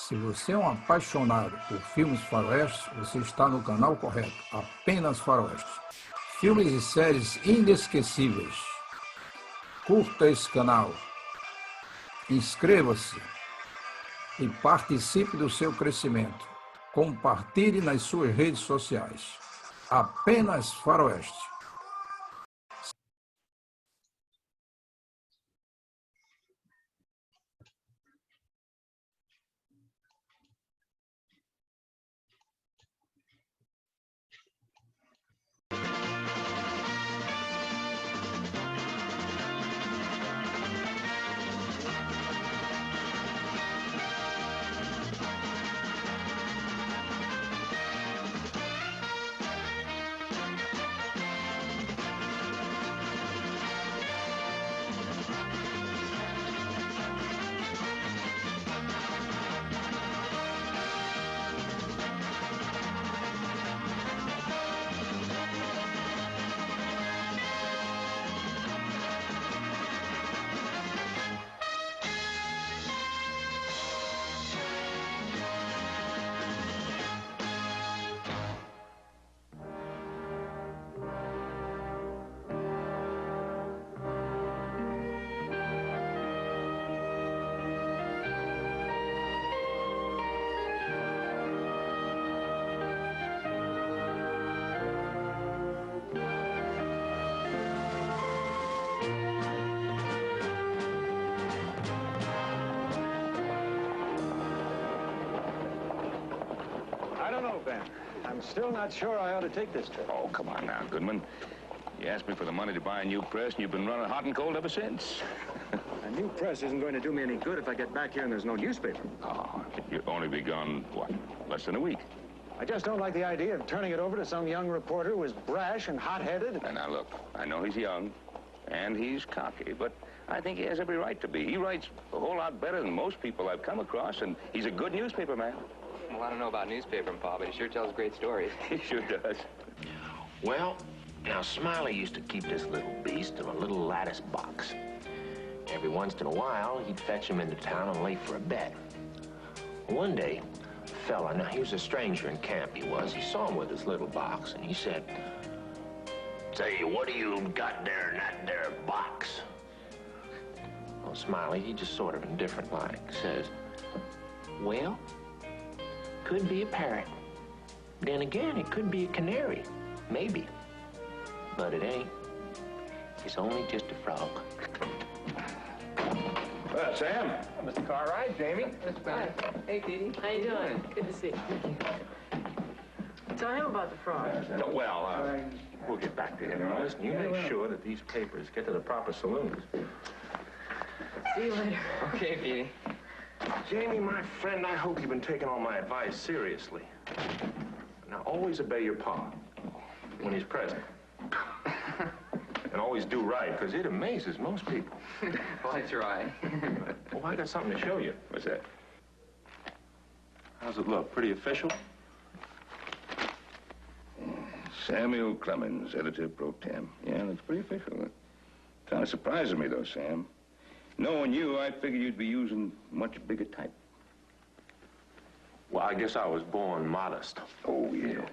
Se você é um apaixonado por filmes faroestes, você está no canal correto. Apenas faroestes. Filmes e séries inesquecíveis. Curta esse canal. Inscreva-se e participe do seu crescimento. Compartilhe nas suas redes sociais. Apenas faroeste. Ben. I'm still not sure I ought to take this trip. Oh, come on now, Goodman. You asked me for the money to buy a new press, and you've been running hot and cold ever since. A new press isn't going to do me any good if I get back here and there's no newspaper. Oh, you'll only be gone, what, less than a week? I just don't like the idea of turning it over to some young reporter who is brash and hot-headed. Now, look, I know he's young, and he's cocky, but I think he has every right to be. He writes a whole lot better than most people I've come across, and he's a good newspaper man. Well, I don't know about newspaper, Pa, but he sure tells great stories. He sure does. Well, now, Smiley used to keep this little beast in a little lattice box. Every once in a while, he'd fetch him into town and late for a bet. One day, a fella, now he was a stranger in camp, he saw him with his little box, and he said, "Say, what do you got there in that there box?" Well, Smiley, he just sort of indifferent-like says, "Well, could be a parrot. Then again, it could be a canary. Maybe. But it ain't. It's only just a frog." Sam. Oh, Mr. Cartwright, Jamie. Mr. Bennett. Hey, Petey. How you doing? Good to see you. Tell him about the frog. Well, we'll get back to him. Listen, you make sure that these papers get to the proper saloons. See you later. Okay, Petey. Jamie, my friend, I hope you've been taking all my advice seriously. Now, always obey your pa when he's present. And always do right, because it amazes most people. Well, I try. Well, I got something to show you. What's that? How's it look? Pretty official? Samuel Clemens, editor pro tem. Yeah, that's pretty official. Kind of surprises me, though, Sam. Knowing you, I figured you'd be using much bigger type. Well, I guess I was born modest. Oh, yeah.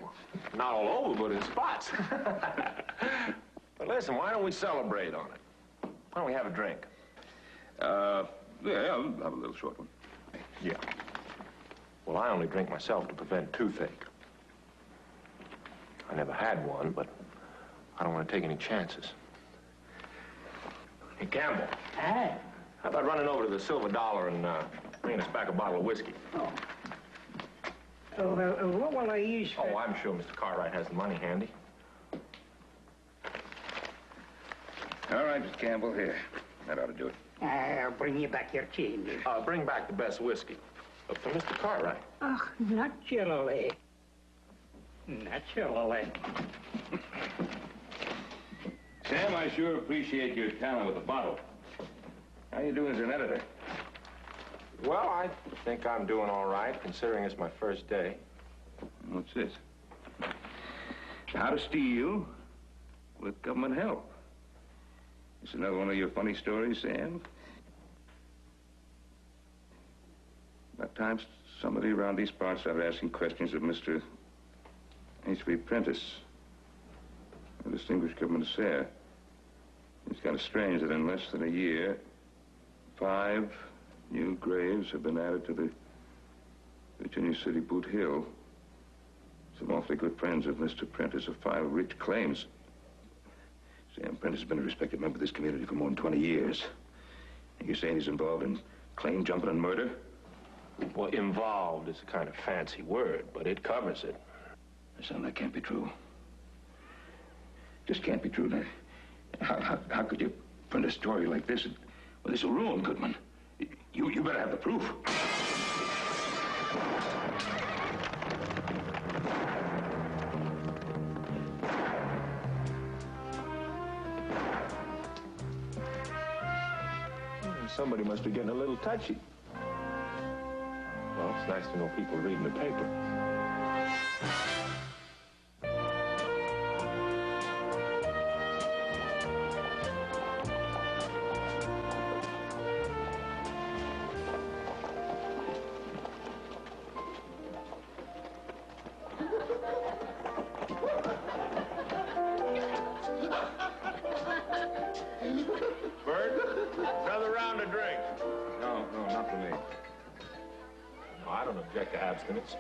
Not all over, but in spots. But listen, why don't we celebrate on it? Why don't we have a drink? Yeah, I'll have a little short one. Yeah. Well, I only drink myself to prevent toothache. I never had one, but I don't want to take any chances. Hey, Campbell. Hey. How about running over to the Silver Dollar and bringing us back a bottle of whiskey? Oh. What will I use for... Oh, I'm sure Mr. Cartwright has the money handy. All right, Mr. Campbell, here. That ought to do it. I'll bring you back your change. Bring back the best whiskey. For Mr. Cartwright. Oh, naturally. Naturally. Sam, I sure appreciate your talent with the bottle. How you doing as an editor? Well, I think I'm doing all right, considering it's my first day. What's this? How to steal with government help. It's another one of your funny stories, Sam? About times somebody around these parts started asking questions of Mr. H V Prentiss, a distinguished government affair. It's kind of strange that in less than a year, 5 new graves have been added to the Virginia City Boot Hill. Some awfully good friends of Mr. Prentiss have filed rich claims. Sam Prentiss has been a respected member of this community for more than 20 years. And you're saying he's involved in claim jumping and murder? Well, involved is a kind of fancy word, but it covers it. Son, that can't be true. Just can't be true. Now, how could you print a story like this? Well, this will ruin Goodman. You better have the proof. Somebody must be getting a little touchy. Well, it's nice to know people reading the paper. Another round of drink. No, not for me. No, I don't object to abstinence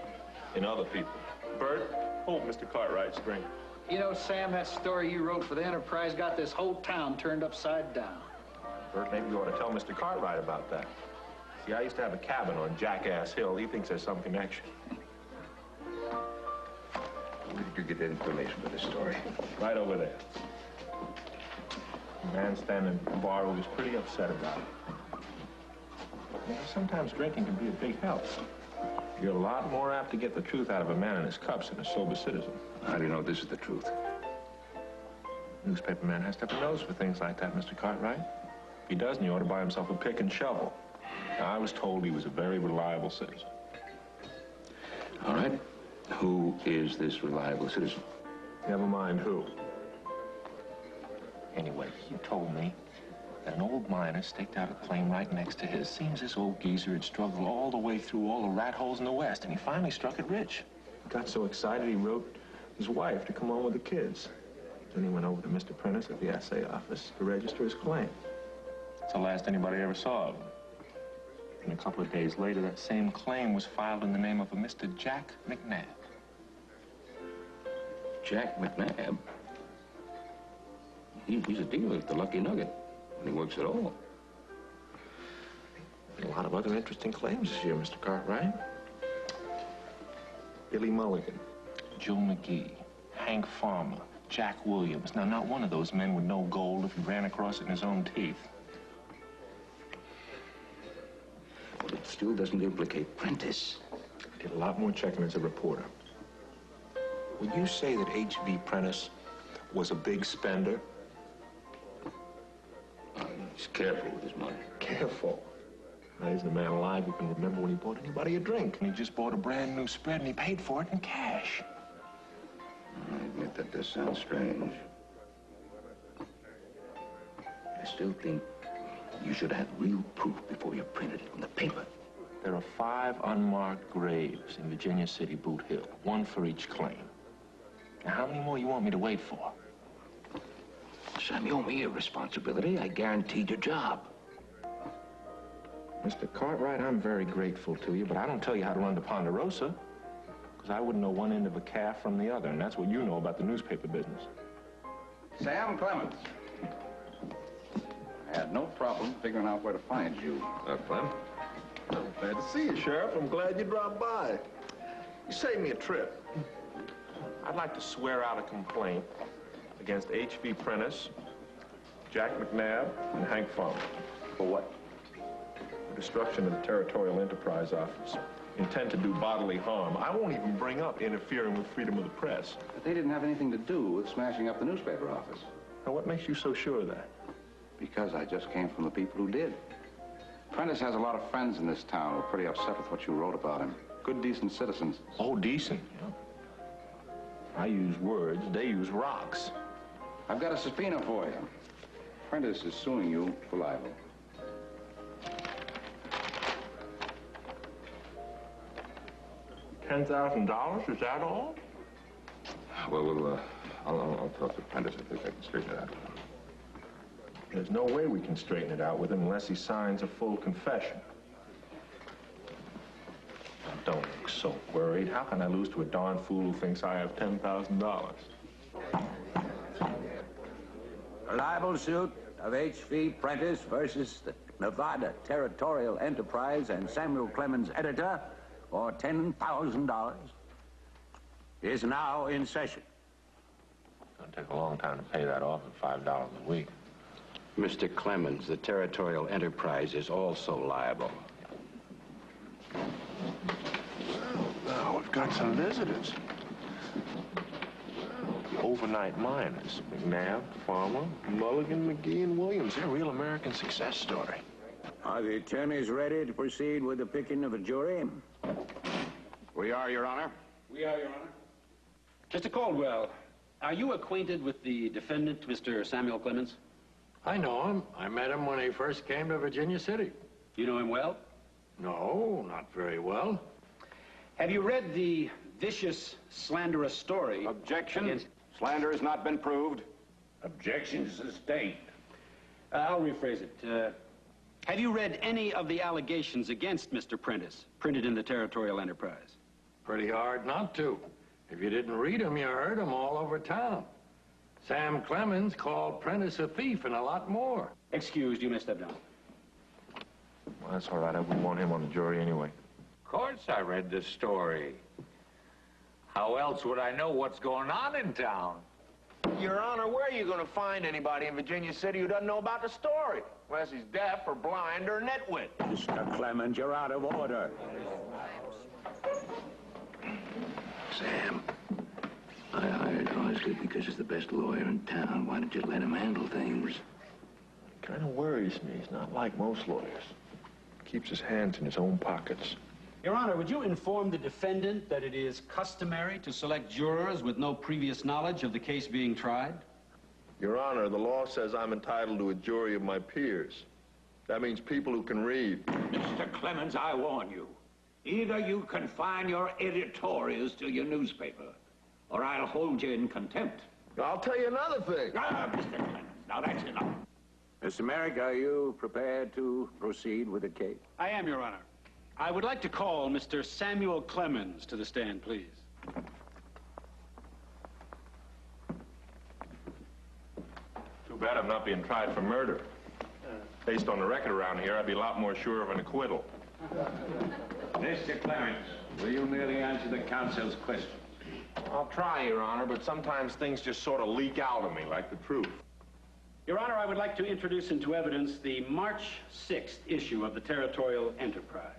in other people. Bert, hold Mr. Cartwright's drink. You know, Sam, that story you wrote for the Enterprise got this whole town turned upside down. Bert, maybe you ought to tell Mr. Cartwright about that. See, I used to have a cabin on Jackass Hill. He thinks there's some connection. Where did you get that information for this story? Right over there. The man standing at the bar was pretty upset about it. You know, sometimes drinking can be a big help. You're a lot more apt to get the truth out of a man in his cups than a sober citizen. How do you know this is the truth? Newspaper man has to have a nose for things like that, Mr. Cartwright. If he doesn't, he ought to buy himself a pick and shovel. Now, I was told he was a very reliable citizen. All right. Who is this reliable citizen? Never mind who. Anyway, he told me that an old miner staked out a claim right next to his. Seems this old geezer had struggled all the way through all the rat holes in the West, and he finally struck it rich. He got so excited he wrote his wife to come on with the kids. Then he went over to Mr. Prentiss at the assay office to register his claim. It's the last anybody ever saw of him. And a couple of days later, that same claim was filed in the name of a Mr. Jack McNabb. Jack McNabb? He's a dealer at the Lucky Nugget, and he works at all. A lot of other interesting claims this year, Mr. Cartwright. Billy Mulligan, Joe McGee, Hank Farmer, Jack Williams. Now, not one of those men would know gold if he ran across it in his own teeth. But it still doesn't implicate Prentiss. I did a lot more checking as a reporter. Would you say that H V Prentiss was a big spender? He's careful with his money. Careful. Now, he's the man alive who can remember when he bought anybody a drink. And he just bought a brand new spread, and he paid for it in cash. I admit that does sound strange. I still think you should have real proof before you printed it in the paper. There are 5 unmarked graves in Virginia City Boot Hill, 1 for each claim. Now, how many more you want me to wait for? Sam, you owe me a responsibility. I guaranteed your job. Mr. Cartwright, I'm very grateful to you, but I don't tell you how to run the Ponderosa, because I wouldn't know one end of a calf from the other, and that's what you know about the newspaper business. Sam Clemens. I had no problem figuring out where to find you. Clem? Glad to see you, Sheriff. I'm glad you dropped by. You saved me a trip. I'd like to swear out a complaint against H V Prentiss, Jack McNabb, and Hank Farmer. For what? For destruction of the Territorial Enterprise Office. Intent to do bodily harm. I won't even bring up interfering with freedom of the press. But they didn't have anything to do with smashing up the newspaper office. Now, what makes you so sure of that? Because I just came from the people who did. Prentiss has a lot of friends in this town who are pretty upset with what you wrote about him. Good, decent citizens. Oh, decent, yeah. I use words, they use rocks. I've got a subpoena for you. Prentiss is suing you for libel. $10,000? Is that all? Well, I'll talk to Prentiss. I think I can straighten it out. There's no way we can straighten it out with him unless he signs a full confession. Now, don't look so worried. How can I lose to a darn fool who thinks I have $10,000? A libel suit of H V Prentiss versus the Nevada Territorial Enterprise and Samuel Clemens, editor, for $10,000 is now in session. It's going to take a long time to pay that off at $5 a week. Mr. Clemens, the Territorial Enterprise is also liable. Well, now we've got some visitors. The overnight miners. McNabb, Farmer, Mulligan, McGee, and Williams. They're a real American success story. Are the attorneys ready to proceed with the picking of a jury? We are, Your Honor. We are, Your Honor. Mr. Caldwell, are you acquainted with the defendant, Mr. Samuel Clemens? I know him. I met him when he first came to Virginia City. You know him well? No, not very well. Have you read the vicious, slanderous story? Objection. Slander has not been proved. Objection sustained. I'll rephrase it. Have you read any of the allegations against Mr. Prentiss, printed in the Territorial Enterprise? Pretty hard not to. If you didn't read them, you heard them all over town. Sam Clemens called Prentiss a thief and a lot more. Excused, you may step down. Well, that's all right. I wouldn't want him on the jury anyway. Of course I read the story. How else would I know what's going on in town? Your Honor, where are you going to find anybody in Virginia City who doesn't know about the story? Unless he's deaf or blind or nitwit. Mr. Clemens, you're out of order. Sam, I hired Osley because he's the best lawyer in town. Why don't you let him handle things? Kind of worries me. He's not like most lawyers. Keeps his hands in his own pockets. Your Honor, would you inform the defendant that it is customary to select jurors with no previous knowledge of the case being tried? Your Honor, the law says I'm entitled to a jury of my peers. That means people who can read. Mr. Clemens, I warn you. Either you confine your editorials to your newspaper, or I'll hold you in contempt. I'll tell you another thing. Mr. Clemens, now that's enough. Mr. Merrick, are you prepared to proceed with the case? I am, Your Honor. I would like to call Mr. Samuel Clemens to the stand, please. Too bad I'm not being tried for murder. Based on the record around here, I'd be a lot more sure of an acquittal. Mr. Clemens, will you merely answer the counsel's question? I'll try, Your Honor, but sometimes things just sort of leak out of me like the truth. Your Honor, I would like to introduce into evidence the March 6th issue of the Territorial Enterprise.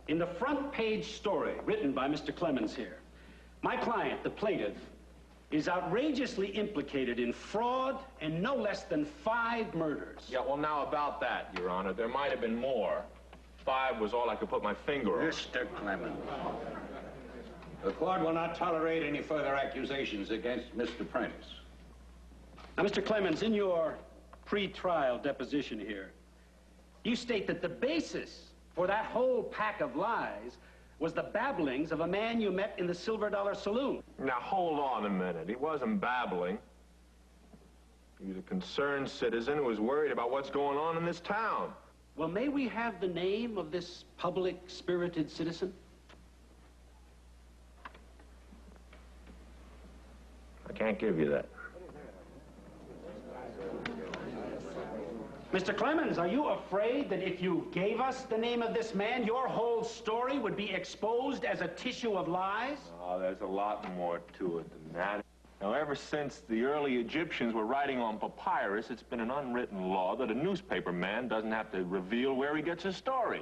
In the front page story written by Mr. Clemens here, my client, the plaintiff, is outrageously implicated in fraud and no less than 5 murders. Yeah, well, now about that, Your Honor, there might have been more. 5 was all I could put my finger on. Mr. Clemens, the court will not tolerate any further accusations against Mr. Prentiss. Now, Mr. Clemens, in your pre-trial deposition here, you state that the basis for that whole pack of lies was the babblings of a man you met in the Silver Dollar Saloon. Now, hold on a minute. He wasn't babbling. He was a concerned citizen who was worried about what's going on in this town. Well, may we have the name of this public-spirited citizen? I can't give you that. Mr. Clemens, are you afraid that if you gave us the name of this man, your whole story would be exposed as a tissue of lies? Oh, there's a lot more to it than that. Now, ever since the early Egyptians were writing on papyrus, it's been an unwritten law that a newspaper man doesn't have to reveal where he gets his story.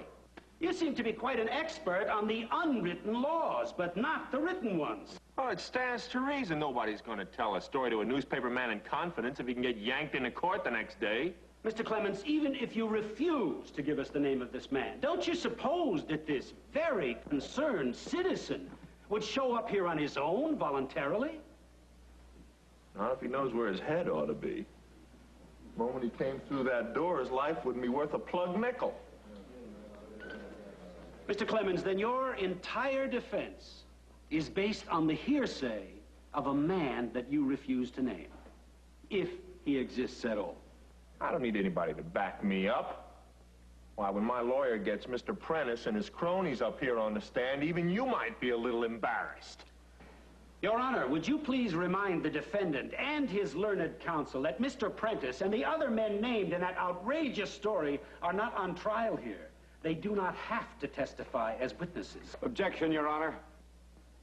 You seem to be quite an expert on the unwritten laws, but not the written ones. Well, it stands to reason nobody's going to tell a story to a newspaper man in confidence if he can get yanked into court the next day. Mr. Clemens, even if you refuse to give us the name of this man, don't you suppose that this very concerned citizen would show up here on his own voluntarily? Not if he knows where his head ought to be. The moment he came through that door, his life wouldn't be worth a plug nickel. Mr. Clemens, then your entire defense is based on the hearsay of a man that you refuse to name, if he exists at all. I don't need anybody to back me up. Why, when my lawyer gets Mr. Prentiss and his cronies up here on the stand, even you might be a little embarrassed. Your Honor, would you please remind the defendant and his learned counsel that Mr. Prentiss and the other men named in that outrageous story are not on trial here. They do not have to testify as witnesses. Objection, Your Honor.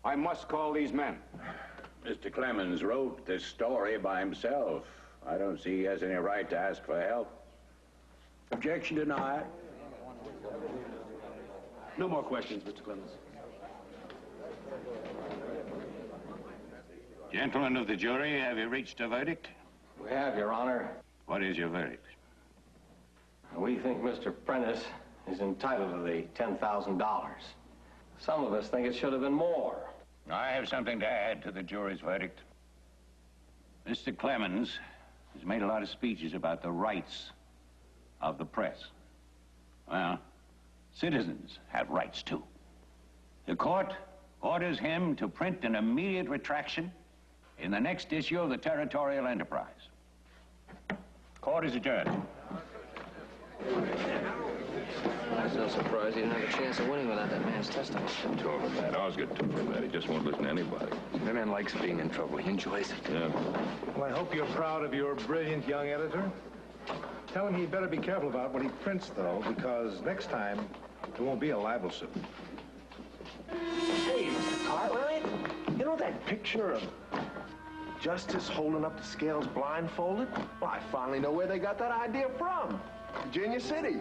I must call these men. Mr. Clemens wrote this story by himself. I don't see he has any right to ask for help. Objection denied. No more questions, Mr. Clemens. Gentlemen of the jury, have you reached a verdict? We have, Your Honor. What is your verdict? We think Mr. Prentiss is entitled to the $10,000. Some of us think it should have been more. I have something to add to the jury's verdict. Mr. Clemens has made a lot of speeches about the rights of the press. Well, citizens have rights too. The court orders him to print an immediate retraction in the next issue of the Territorial Enterprise. Court is adjourned. I was no surprise he didn't have a chance of winning without that man's testimony. I told him that. Osgood told him that. He just won't listen to anybody. That man likes being in trouble. He enjoys it. Yeah. Well, I hope you're proud of your brilliant young editor. Tell him he'd better be careful about what he prints, though, because next time there won't be a libel suit. Hey, Mr. Cartwright, you know that picture of Justice holding up the scales blindfolded? Well, I finally know where they got that idea from. Virginia City.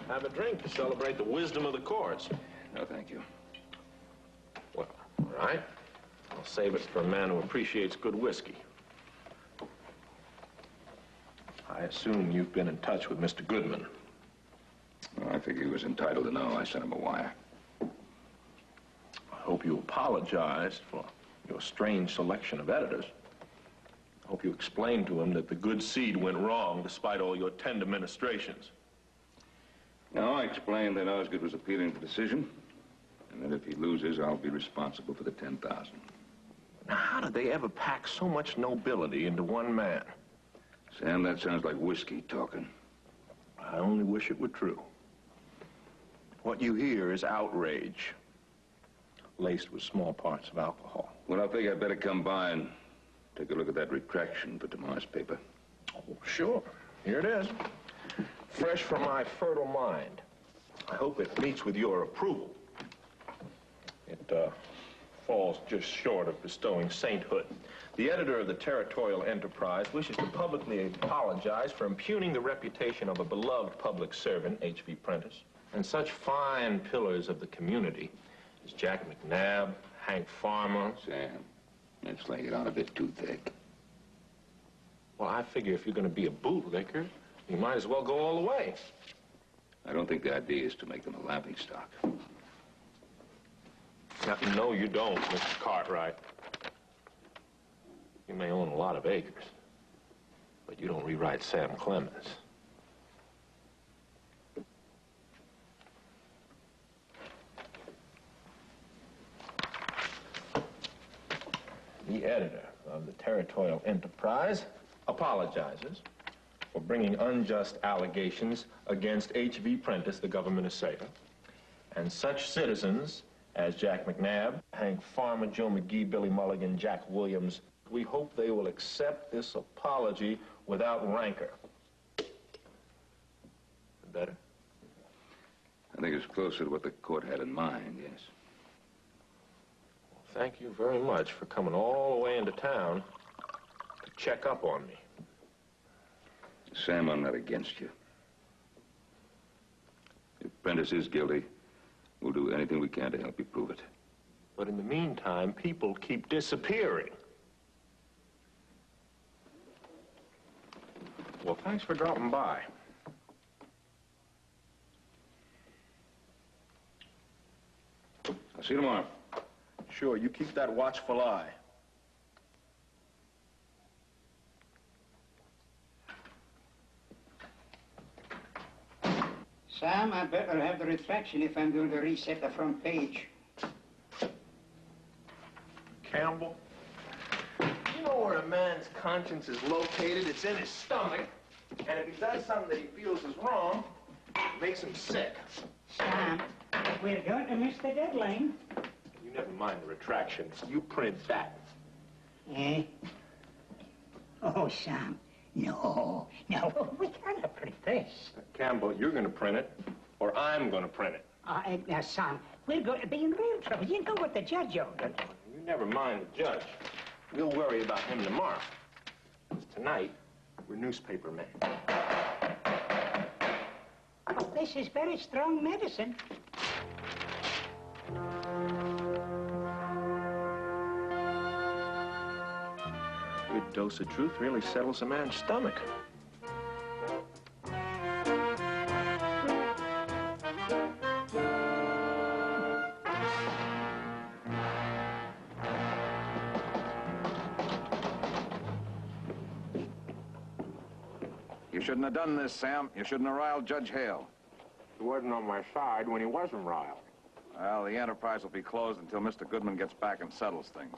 Have a drink to celebrate the wisdom of the courts. No, thank you. Well, all right. I'll save it for a man who appreciates good whiskey. I assume you've been in touch with Mr. Goodman. Well, I think he was entitled to know. I sent him a wire. I hope you apologized for your strange selection of editors. I hope you explained to him that the good seed went wrong despite all your tender ministrations. No, I explained that Osgood was appealing the decision, and that if he loses, I'll be responsible for the $10,000. Now, how did they ever pack so much nobility into one man? Sam, that sounds like whiskey talking. I only wish it were true. What you hear is outrage, laced with small parts of alcohol. Well, I think I'd better come by and take a look at that retraction for tomorrow's paper. Oh, sure. Here it is. Fresh from my fertile mind. I hope it meets with your approval. It falls just short of bestowing sainthood. The editor of the Territorial Enterprise wishes to publicly apologize for impugning the reputation of a beloved public servant, H V Prentiss, and such fine pillars of the community as Jack McNabb, Hank Farmer. Sam, let's lay it on a bit too thick. Well, I figure if you're going to be a bootlicker, you might as well go all the way. I don't think the idea is to make them a laughingstock. No, you don't, Mr. Cartwright. You may own a lot of acres, but you don't rewrite Sam Clemens. The editor of the Territorial Enterprise apologizes for bringing unjust allegations against H V Prentiss, the government assailant, and such citizens as Jack McNabb, Hank Farmer, Joe McGee, Billy Mulligan, Jack Williams. We hope they will accept this apology without rancor. Better? I think it's closer to what the court had in mind, yes. Well, thank you very much for coming all the way into town to check up on me. Sam, I'm not against you. If Prentiss is guilty, we'll do anything we can to help you prove it. But in the meantime, people keep disappearing. Well, thanks for dropping by. I'll see you tomorrow. Sure, you keep that watchful eye. Sam, I'd better have the retraction if I'm going to reset the front page. Campbell, you know where a man's conscience is located? It's in his stomach. And if he does something that he feels is wrong, it makes him sick. Sam, we're going to miss the deadline. You never mind the retraction. You print that. Eh? Oh, Sam, no. We can't print this. Campbell, you're going to print it, or I'm going to print it. Now, Sam, we're going to be in real trouble. You know what the judge ordered. You never mind the judge. We'll worry about him tomorrow. 'Cause tonight, we're newspaper men. Oh, this is very strong medicine. A good dose of truth really settles a man's stomach. You shouldn't have done this, Sam. You shouldn't have riled Judge Hale. He wasn't on my side when he wasn't riled. Well, the enterprise will be closed until Mr. Goodman gets back and settles things.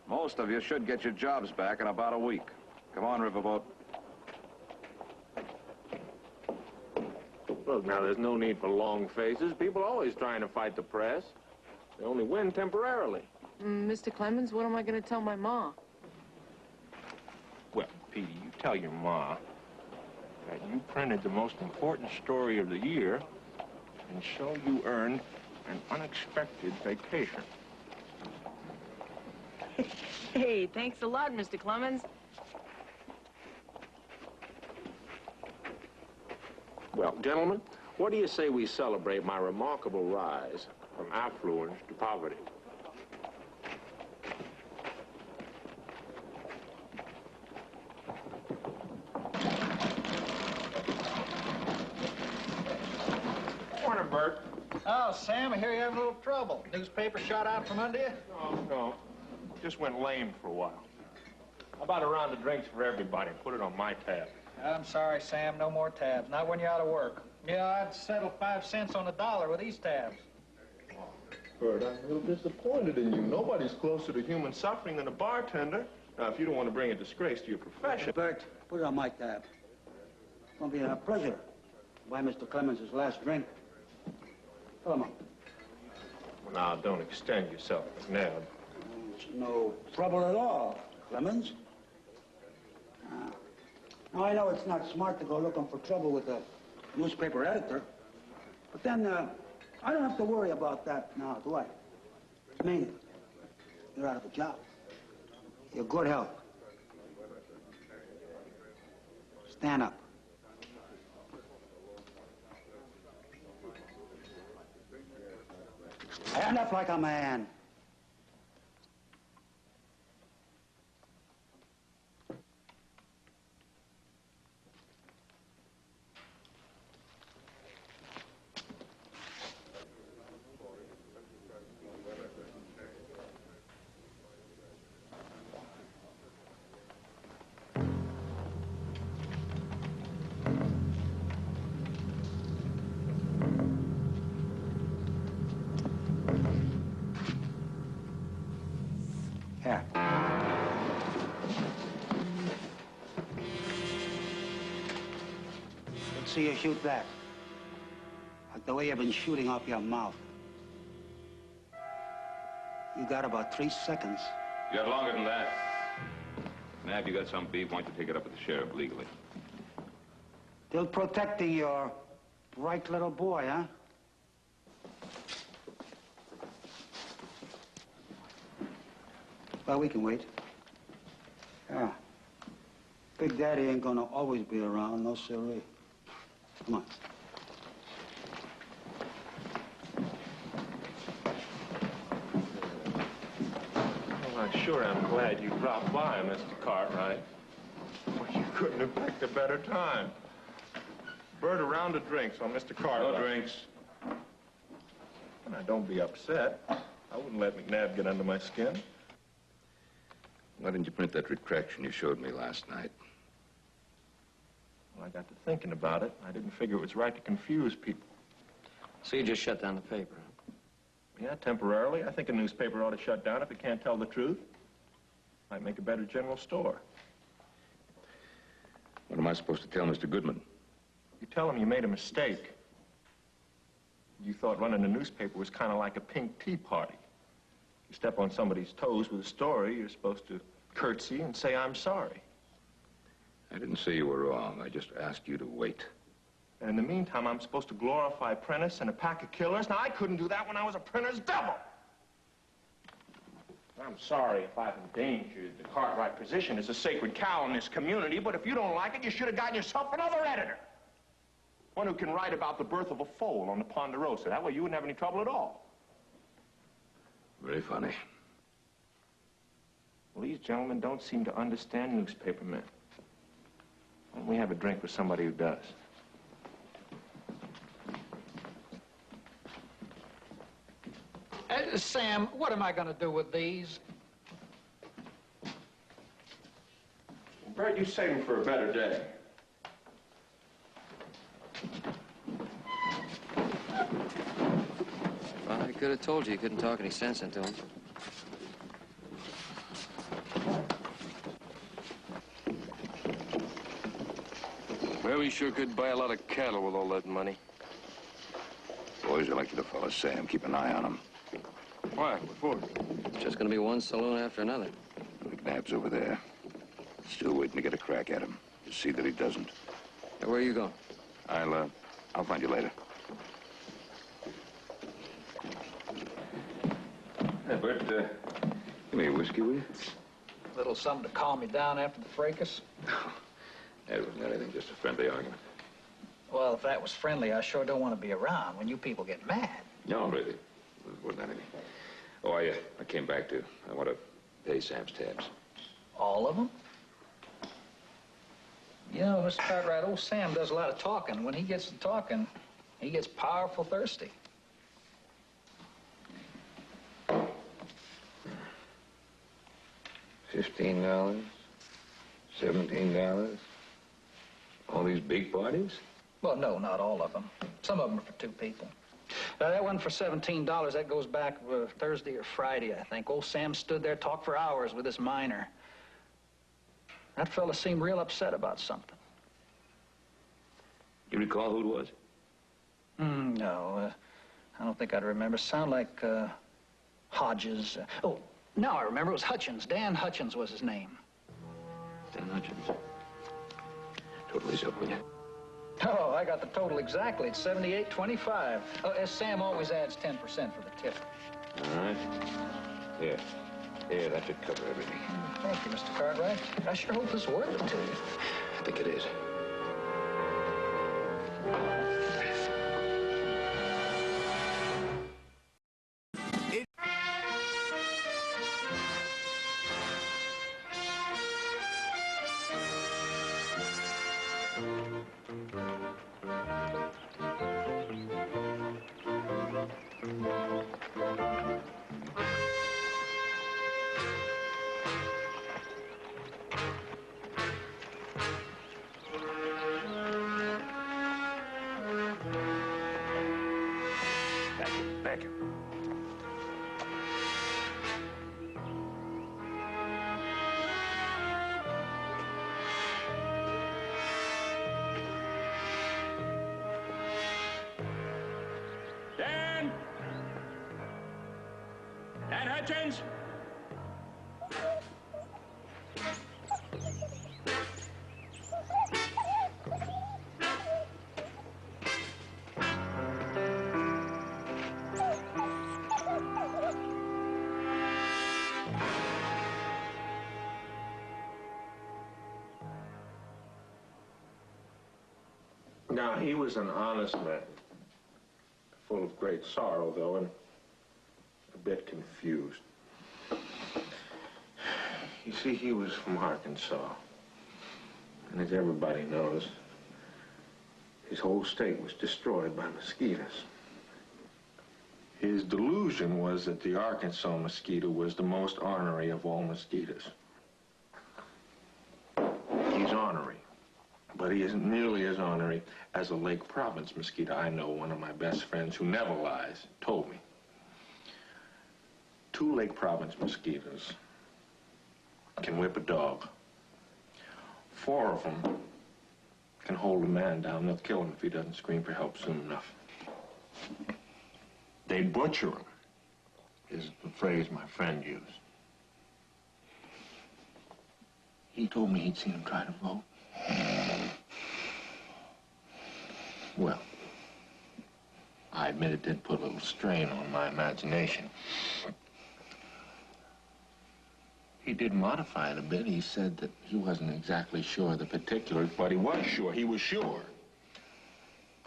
Most of you should get your jobs back in about a week. Come on, Riverboat. Look, now, there's no need for long faces. People are always trying to fight the press. They only win temporarily. Mr. Clemens, what am I going to tell my ma? Well, Petey, you tell your ma that you printed the most important story of the year, and so you earned an unexpected vacation. Hey, thanks a lot, Mr. Clemens. Well, gentlemen, what do you say we celebrate my remarkable rise from affluence to poverty? Morning, Bert. Oh, Sam, I hear you're having a little trouble. Newspaper shot out from under you? No. Just went lame for a while. How about a round of drinks for everybody? Put it on my tab. I'm sorry, Sam, no more tabs. Not when you're out of work. Yeah, I'd settle 5 cents on the dollar with these tabs. Bert, I'm a little disappointed in you. Nobody's closer to human suffering than a bartender. Now, if you don't want to bring a disgrace to your profession... Bert, put it on my tab. It's going to be a pleasure to buy Mr. Clemens his last drink. Fill him up. Well, now, don't extend yourself, McNabb. It's no trouble at all, Clemens. Now, I know it's not smart to go looking for trouble with a newspaper editor, but then I don't have to worry about that now, do I? I mean, you're out of a job. You're good help. Stand up. Stand up like a man. Here. Let's see you shoot that. Like the way you've been shooting off your mouth. You got about 3 seconds. You got longer than that. Now, if you got some beef, why don't you take it up with the sheriff legally? Still protecting your bright little boy, huh? Well, we can wait. Yeah. Big Daddy ain't gonna always be around, no siree. Come on. Well, I'm sure I'm glad you dropped by, Mr. Cartwright. Well, you couldn't have picked a better time. Bert, a round of drinks on Mr. Carter. No drinks. Now, don't be upset. I wouldn't let McNabb get under my skin. Why didn't you print that retraction you showed me last night? Well, I got to thinking about it. I didn't figure it was right to confuse people. So you just shut down the paper? Yeah, temporarily. I think a newspaper ought to shut down if it can't tell the truth. Might make a better general store. What am I supposed to tell Mr. Goodman? You tell him you made a mistake. You thought running a newspaper was kind of like a pink tea party. You step on somebody's toes with a story, you're supposed to curtsy and say, I'm sorry. I didn't say you were wrong. I just asked you to wait. And in the meantime, I'm supposed to glorify Prentiss and a pack of killers? Now, I couldn't do that when I was a printer's devil. I'm sorry if I've endangered the Cartwright position as a sacred cow in this community, but if you don't like it, you should have gotten yourself another editor. One who can write about the birth of a foal on the Ponderosa. That way you wouldn't have any trouble at all. Very funny. Well, these gentlemen don't seem to understand newspapermen. Why don't we have a drink with somebody who does? Sam, what am I going to do with these? Bert, you save them for a better day. Well, I could have told you you couldn't talk any sense into him. Well, we sure could buy a lot of cattle with all that money. Boys, I'd like you to follow Sam. Keep an eye on him. Why? What for? It's just going to be one saloon after another. McNabb's over there. Still waiting to get a crack at him. Just see that he doesn't. Hey, where are you going? I'll find you later. Hey, Bert, give me a whiskey, will you? Little something to calm me down after the fracas? That wasn't anything, just a friendly argument. Well, if that was friendly, I sure don't want to be around when you people get mad. No, really. It wasn't anything. Oh, I came back to. I want to pay Sam's tabs. All of them? You know, Mr. Cartwright, old Sam does a lot of talking. When he gets to talking, he gets powerful thirsty. $15, $17. All these big parties? Well, no, not all of them. Some of them are for two people. That one for $17, that goes back Thursday or Friday, I think. Old Sam stood there, talked for hours with this miner. That fella seemed real upset about something. You recall who it was? No, I don't think I'd remember. Sound like Hodges. Oh, now I remember. It was Hutchins. Dan Hutchins was his name. Dan Hutchins. Totally up, will you? Oh, I got the total exactly. It's $78.25. Sam always adds 10% for the tip. All right. Here. Here, that should cover everything. Thank you, Mr. Cartwright. I sure hope this is worth it to you. I think it is. Thank you. Dan? Dan Hutchins? Now, he was an honest man, full of great sorrow, though, and a bit confused. You see, he was from Arkansas. And as everybody knows, his whole state was destroyed by mosquitoes. His delusion was that the Arkansas mosquito was the most ornery of all mosquitoes. He's ornery, but he isn't nearly as ornery as a Lake Province mosquito. I know one of my best friends who never lies told me. 2 Lake Province mosquitoes can whip a dog. 4 of them can hold a man down. They'll kill him if he doesn't scream for help soon enough. They butcher him, is the phrase my friend used. He told me he'd seen him try to vote. Well, I admit it did put a little strain on my imagination. He did modify it a bit. He said that he wasn't exactly sure of the particulars, but he was sure. He was sure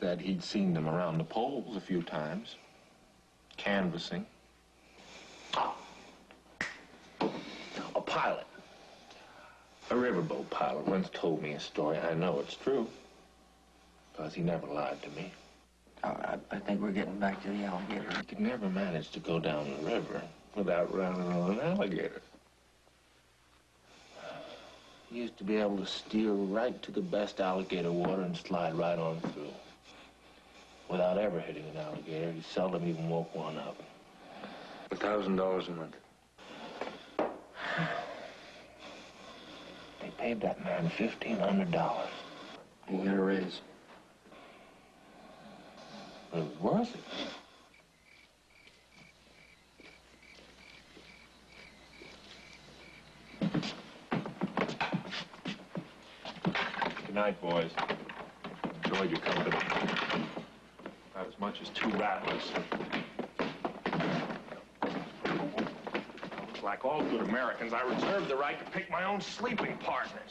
that he'd seen them around the polls a few times, canvassing. A pilot, a riverboat pilot, once told me a story. I know it's true, because he never lied to me. I think we're getting back to the alligator. He could never manage to go down the river without running on an alligator. He used to be able to steer right to the best alligator water and slide right on through. Without ever hitting an alligator, he seldom even woke one up. $1,000 a month. They paid that man $1,500. He got a raise. It was worth it. Good night, boys. Enjoyed your company. Not as much as 2 rattlers. Like all good Americans, I reserve the right to pick my own sleeping partners.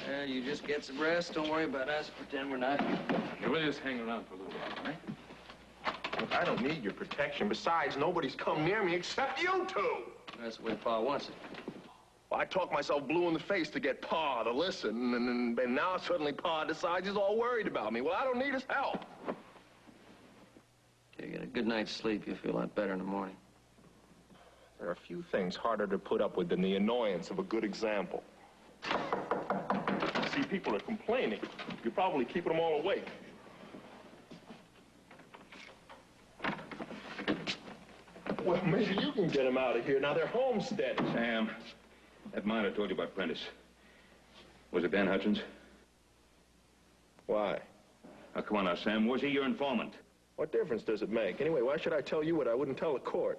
Well, you just get some rest. Don't worry about us. Pretend we're not here. Yeah, we'll just hang around for a little while, right? Look, I don't need your protection. Besides, nobody's come near me except you 2. That's the way Pa wants it. Well, I talked myself blue in the face to get Pa to listen, and now suddenly Pa decides he's all worried about me. Well, I don't need his help. You get a good night's sleep, you'll feel a lot better in the morning. There are a few things harder to put up with than the annoyance of a good example. See, people are complaining. You're probably keeping them all awake. Well, maybe you can get them out of here. Now they're homesteading. Sam, that miner told you about Prentiss. Was it Dan Hutchins? Why? Now, come on now, Sam. Was he your informant? What difference does it make? Anyway, why should I tell you what I wouldn't tell the court?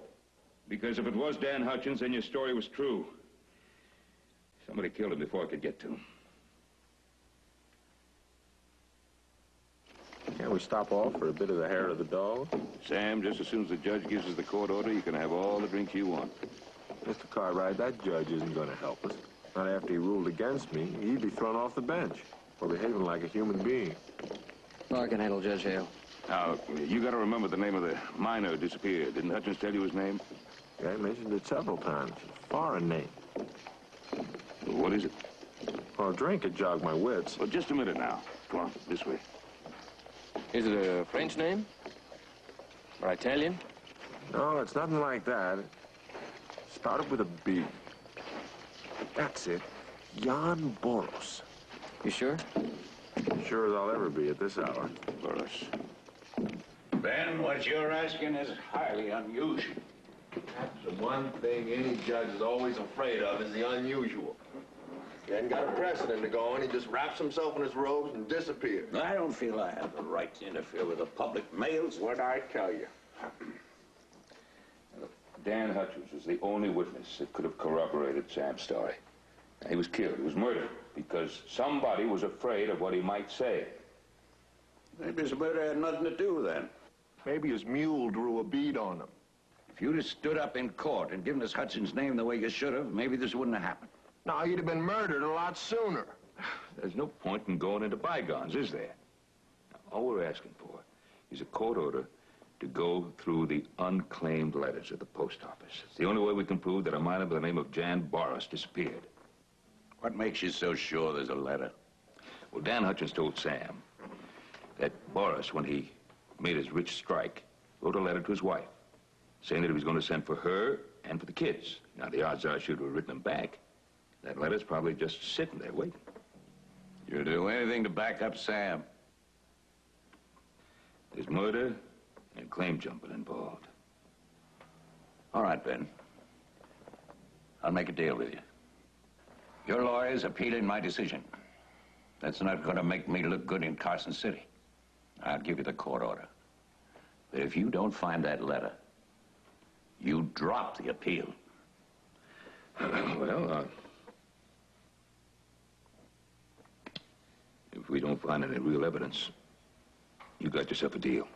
Because if it was Dan Hutchins, then your story was true. Somebody killed him before I could get to him. Can't we stop off for a bit of the hair of the dog? Sam, just as soon as the judge gives us the court order, you can have all the drinks you want. Mr. Cartwright, that judge isn't going to help us. Not after he ruled against me. He'd be thrown off the bench for behaving like a human being. Oh, I can handle Judge Hale. Now, you got to remember the name of the miner who disappeared. Didn't Hutchins tell you his name? Yeah, I mentioned it several times. A foreign name. What is it? Well, a drink had jogged my wits. Well, just a minute now. Come on, this way. Is it a French name? Or Italian? No, it's nothing like that. Started with a B. That's it. Jan Boros. You sure? Sure as I'll ever be at this hour. Boros. Ben, what you're asking is highly unusual. That's the one thing any judge is always afraid of, is the unusual. He hasn't got a precedent to go on. He just wraps himself in his robes and disappears. I don't feel I have the right to interfere with the public mails. What'd I tell you? Dan Hutchins was the only witness that could have corroborated Sam's story. He was killed. He was murdered because somebody was afraid of what he might say. Maybe his murder had nothing to do with that. Maybe his mule drew a bead on him. If you'd have stood up in court and given us Hudson's name the way you should have, maybe this wouldn't have happened. No, he'd have been murdered a lot sooner. There's no point in going into bygones, is there? All we're asking for is a court order to go through the unclaimed letters at the post office. It's the only way we can prove that a miner by the name of Jan Boros disappeared. What makes you so sure there's a letter? Well, Dan Hutchins told Sam that Boris, when he made his rich strike, wrote a letter to his wife saying that he was going to send for her and for the kids. Now, the odds are she'd have written them back. That letter's probably just sitting there waiting. You'll do anything to back up Sam. There's murder and claim jumping involved. All right, Ben. I'll make a deal with you. Your lawyer's appealing my decision. That's not going to make me look good in Carson City. I'll give you the court order. But if you don't find that letter, you drop the appeal. Well, if we don't find any real evidence, you got yourself a deal.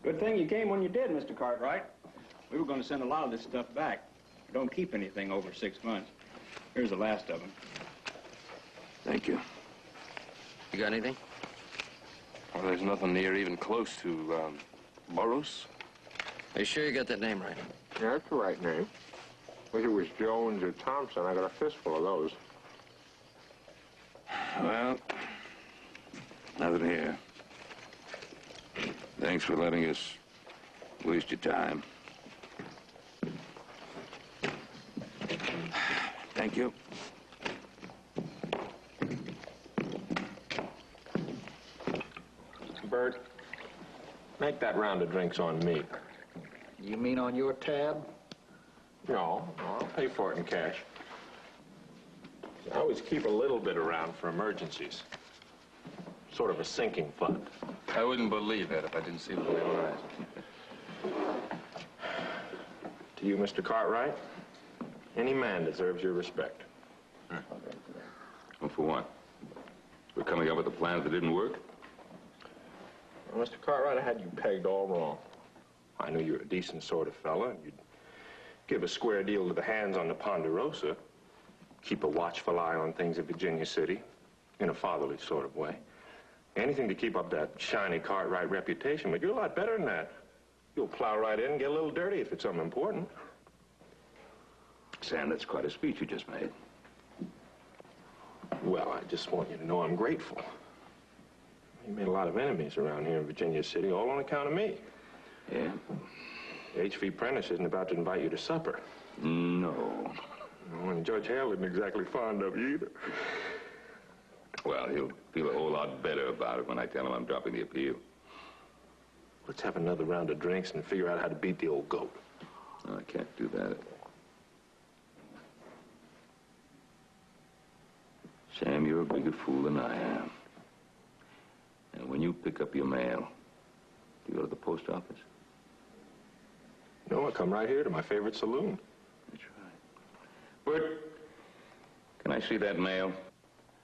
Good thing you came when you did, Mr. Cartwright. We were going to send a lot of this stuff back. We don't keep anything over 6 months. Here's the last of them. Thank you. You got anything? Well, there's nothing near even close to, Boros. Are you sure you got that name right? Yeah, that's the right name. If it was Jones or Thompson, I got a fistful of those. Well, nothing here. Thanks for letting us waste your time. Thank you. Bert, make that round of drinks on me. You mean on your tab? No, I'll pay for it in cash. I always keep a little bit around for emergencies. Sort of a sinking fund. I wouldn't believe that if I didn't see it with my own eyes. To you, Mr. Cartwright, any man deserves your respect. Well, for what? We're coming up with a plan that didn't work? Well, Mr. Cartwright, I had you pegged all wrong. I knew you were a decent sort of fella, and you'd give a square deal to the hands on the Ponderosa, keep a watchful eye on things at Virginia City, in a fatherly sort of way. Anything to keep up that shiny Cartwright reputation, but you're a lot better than that. You'll plow right in and get a little dirty if it's something important. Sam, that's quite a speech you just made. Well, I just want you to know I'm grateful. You made a lot of enemies around here in Virginia City, all on account of me. Yeah? H V Prentiss isn't about to invite you to supper. No. And Judge Hale isn't exactly fond of you either. Well, he'll feel a whole lot better about it when I tell him I'm dropping the appeal. Let's have another round of drinks and figure out how to beat the old goat. No, I can't do that. Sam, you're a bigger fool than I am. And when you pick up your mail, do you go to the post office? No, I come right here to my favorite saloon. That's right. Bert, can I see that mail?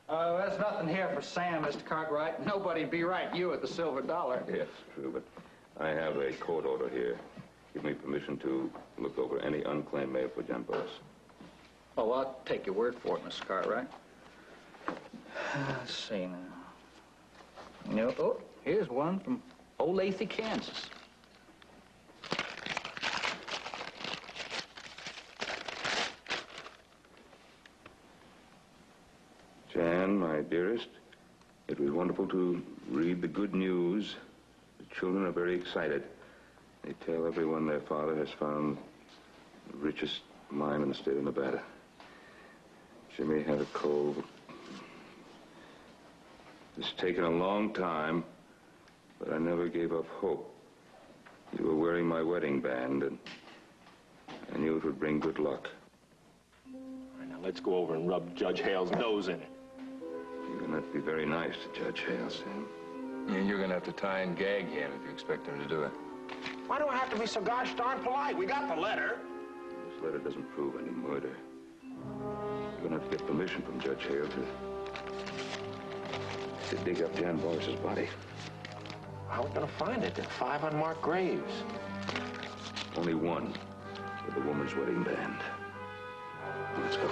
There's nothing here for Sam, Mr. Cartwright. Nobody'd be right. You at the Silver Dollar. Yes, true, but I have a court order here. Give me permission to look over any unclaimed mail for John Boris. Oh, I'll take your word for it, Mr. Cartwright. Let's see now. No, oh, here's one from Olathe, Kansas. Jan, my dearest, it was wonderful to read the good news. The children are very excited. They tell everyone their father has found the richest mine in the state of Nevada. Jimmy had a cold. It's taken a long time, but I never gave up hope. You were wearing my wedding band, and I knew it would bring good luck. All right, now let's go over and rub Judge Hale's nose in it. You're going to have to be very nice to Judge Hale, Sam. And you're going to have to tie and gag him if you expect him to do it. Why do I have to be so gosh darn polite? We got the letter. This letter doesn't prove any murder. You're going to have to get permission from Judge Hale to dig up Jan Boris's body. How are we going to find it? There are 5 unmarked graves. Only one with the woman's wedding band. Let's go.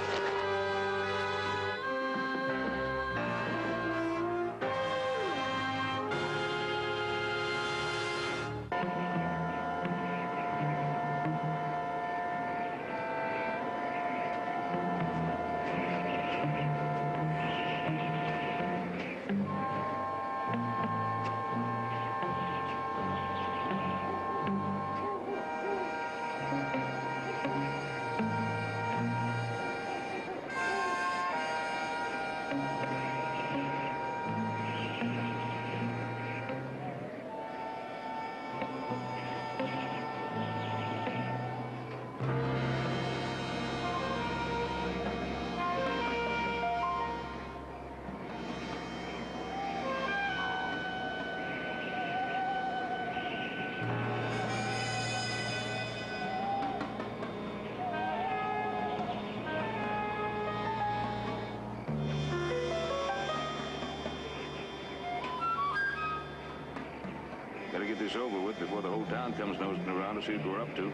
get this over with before the whole town comes nosing around to see what we're up to.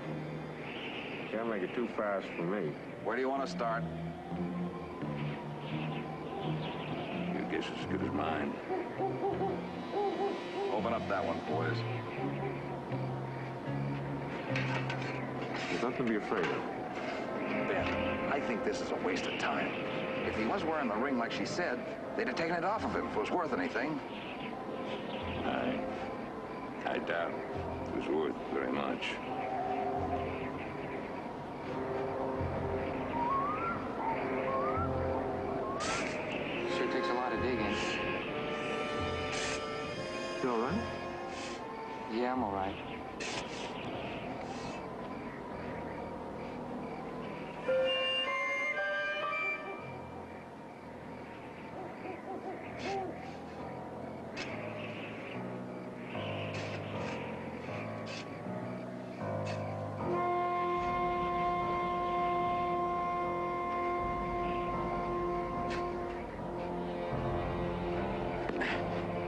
Can't make it too fast for me. Where do you want to start? Your guess is as good as mine. Open up that one, boys. There's nothing to be afraid of. Ben, I think this is a waste of time. If he was wearing the ring like she said, they'd have taken it off of him if it was worth anything. I doubt it was worth very much. Sure takes a lot of digging. You all right? Yeah, I'm all right.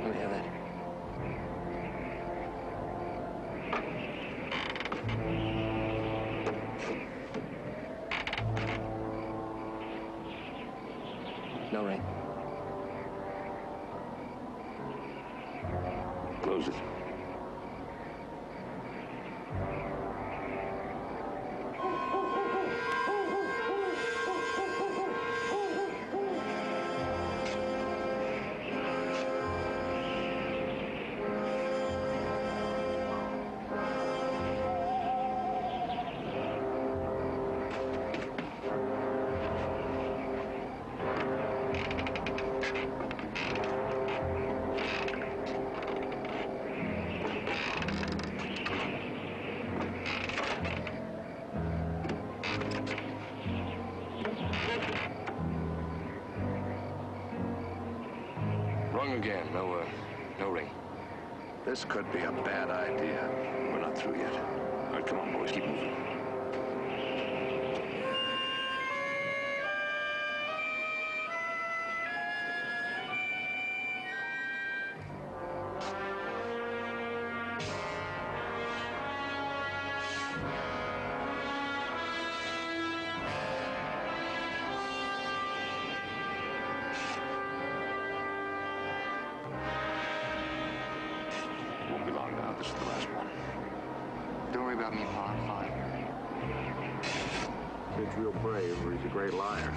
Let me have that. No ring. Close it. Wrong again. No ring. This could be a bad idea. We're not through yet. All right, come on, boys, keep moving. Won't be long now. This is the last one. Don't worry about me, Pa. I'm fine. Kid's real brave, or he's a great liar.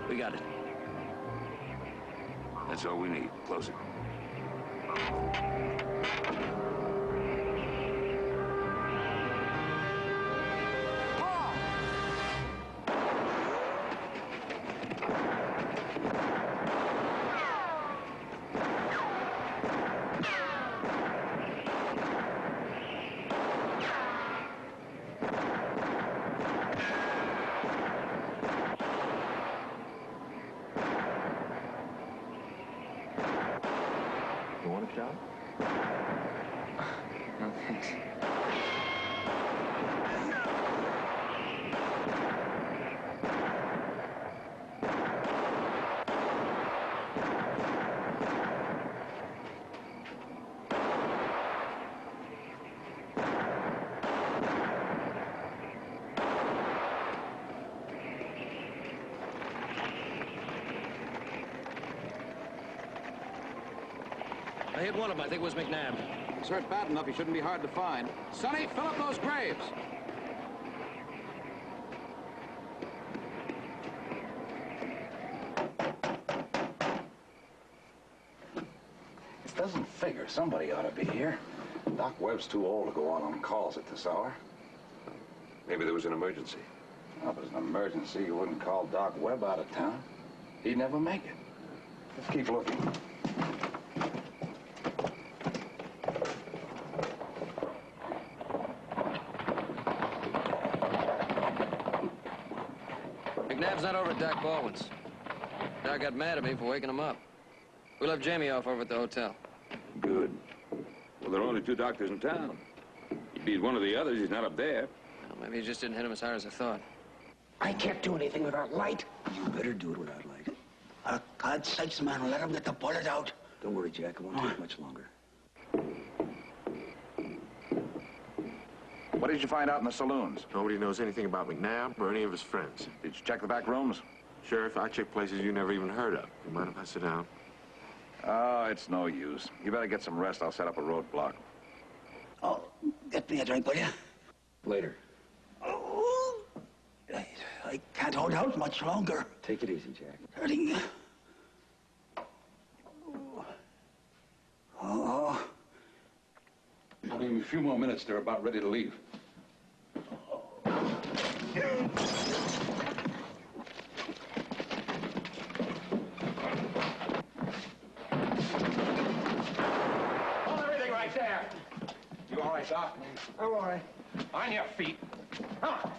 We got it. That's all we need. Close it. You want a shot? No, thanks. I hit one of them. I think it was McNabb. He's hurt bad enough he shouldn't be hard to find. Sonny, fill up those graves. This doesn't figure. Somebody ought to be here. Doc Webb's too old to go out on calls at this hour. Maybe there was an emergency. Well, if it was an emergency, you wouldn't call Doc Webb out of town. He'd never make it. Let's keep looking. McNabb's not over at Doc Baldwin's. Doc got mad at me for waking him up. We left Jamie off over at the hotel. Good. Well, there are only 2 doctors in town. He beat one of the others. He's not up there. Well, maybe he just didn't hit him as hard as I thought. I can't do anything without light. You better do it without light. For God's sakes, man, let him get the bullet out. Don't worry, Jack. It won't take much longer. What did you find out in the saloons? Nobody knows anything about McNabb or any of his friends. Did you check the back rooms? Sheriff, I checked places you never even heard of. You mind if I sit down? Oh, it's no use. You better get some rest. I'll set up a roadblock. Oh, get me a drink, will you? Later. Oh, I can't hold out much longer. Take it easy, Jack. Hurting. Oh. Only a few more minutes. They're about ready to leave. There. You all right, Doc? I'm all right. On your feet. Come on.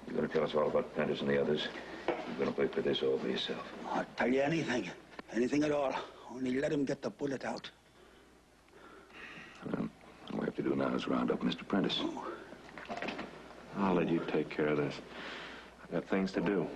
You're going to tell us all about Prentiss and the others. You're going to wait for this all by yourself. I'll tell you anything. Anything at all. Only let him get the bullet out. All we have to do now is round up Mr. Prentiss. I'll let you take care of this. I've got things to do.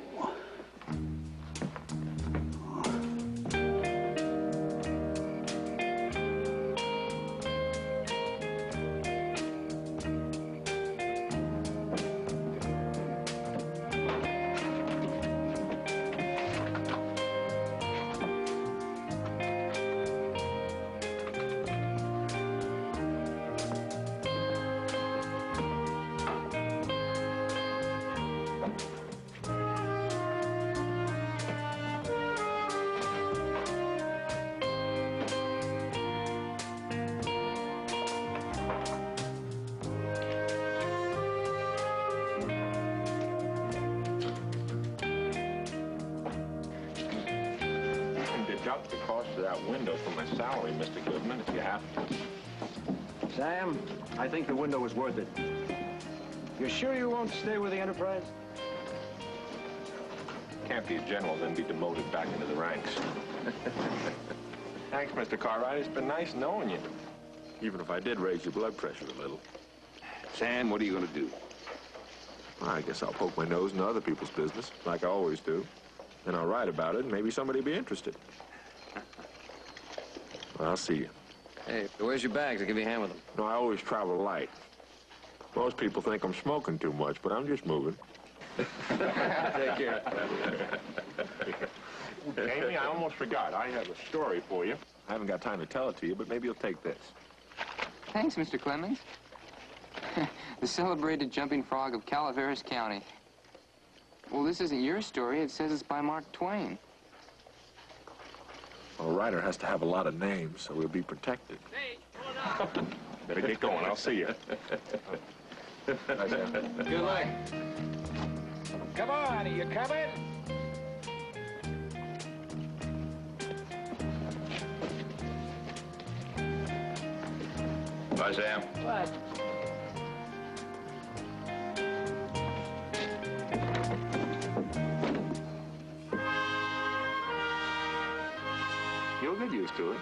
Deduct the cost of that window from my salary, Mr. Goodman, if you have to. Sam, I think the window was worth it. You're sure you won't stay with the Enterprise? Can't be a general, then be demoted back into the ranks. Thanks, Mr. Cartwright. It's been nice knowing you. Even if I did raise your blood pressure a little. Sam, what are you going to do? Well, I guess I'll poke my nose into other people's business, like I always do. Then I'll write about it, and maybe somebody will be interested. Well, I'll see you. Hey, where's your bags? I'll give you a hand with them. No, I always travel light. Most people think I'm smoking too much, but I'm just moving. Take care. Amy, I almost forgot. I have a story for you. I haven't got time to tell it to you, but maybe you'll take this. Thanks, Mr. Clemens. The celebrated jumping frog of Calaveras County. Well, this isn't your story. It says it's by Mark Twain. Well, a writer has to have a lot of names, so we'll be protected. Better get going. I'll see you. Good luck. Come on, are you coming? Bye, Sam. What? You'll get used to it.